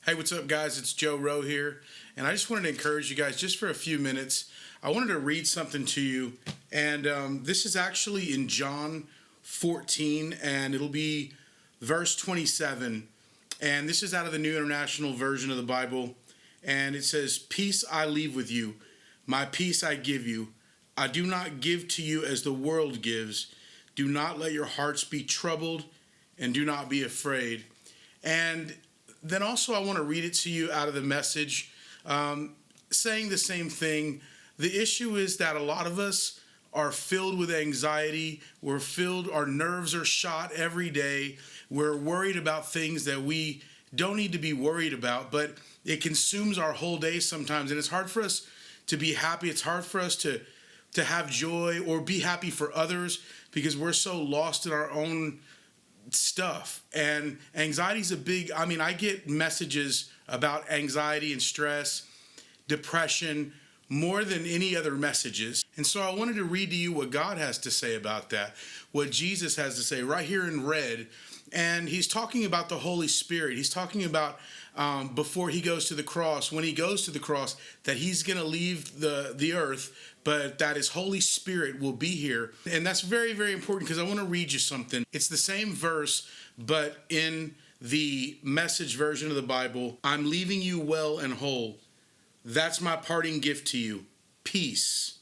Hey, what's up, guys? It's Joe Rowe here, and I just wanted to encourage you guys just for a few minutes. I wanted to read something to you, and this is actually in John 14, and it'll be verse 27. And this is out of the New International Version of the Bible, and it says, "Peace I leave with you, my peace I give you. I do not give to you as the world gives. Do not let your hearts be troubled, and do not be afraid." And then also I want to read it to you out of the Message, saying the same thing. The issue is that a lot of us are filled with anxiety. Our nerves are shot every day. We're worried about things that we don't need to be worried about, but it consumes our whole day sometimes. And it's hard for us to be happy. It's hard for us to have joy or be happy for others because we're so lost in our own stuff. And anxiety is I get messages about anxiety and stress, depression, more than any other messages. And so I wanted to read to you what God has to say about that, what Jesus has to say right here in red. And he's talking about the Holy Spirit. He's talking about before he goes to the cross, when he goes to the cross, that he's going to leave the earth, but that his Holy Spirit will be here. And that's very, very important because I want to read you something. It's the same verse, but in the Message version of the Bible. "I'm leaving you well and whole. That's my parting gift to you. Peace.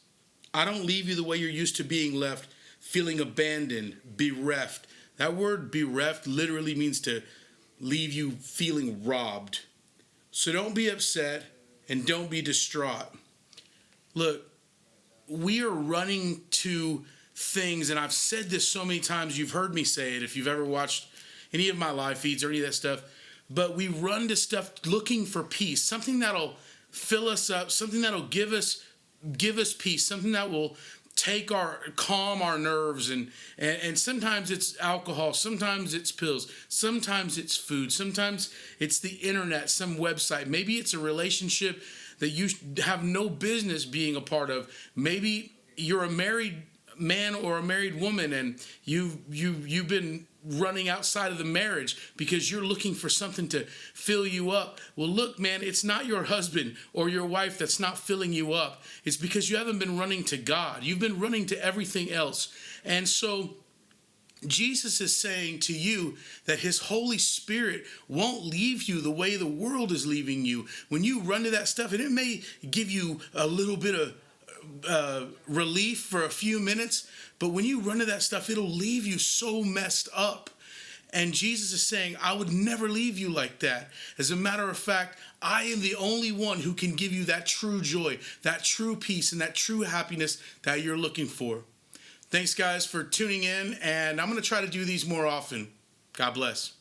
I don't leave you the way you're used to being left, feeling abandoned, bereft." That word bereft literally means to leave you feeling robbed. So don't be upset and don't be distraught. Look, we are running to things, and I've said this so many times, you've heard me say it if you've ever watched any of my live feeds or any of that stuff, but we run to stuff looking for peace, something that'll fill us up, something that'll give us peace, something that will calm our nerves, and sometimes it's alcohol, sometimes it's pills, sometimes it's food, sometimes it's the internet, some website, maybe it's a relationship that you have no business being a part of. Maybe you're a married man or a married woman, and you've been running outside of the marriage because you're looking for something to fill you up. Well, look, man, it's not your husband or your wife that's not filling you up. It's because you haven't been running to God. You've been running to everything else. And so Jesus is saying to you that his Holy Spirit won't leave you the way the world is leaving you. When you run to that stuff, and it may give you a little bit of relief for a few minutes, but when you run to that stuff, it'll leave you so messed up. And Jesus is saying, I would never leave you like that. As a matter of fact, I am the only one who can give you that true joy, that true peace, and that true happiness that you're looking for. Thanks, guys, for tuning in, and I'm going to try to do these more often. God bless.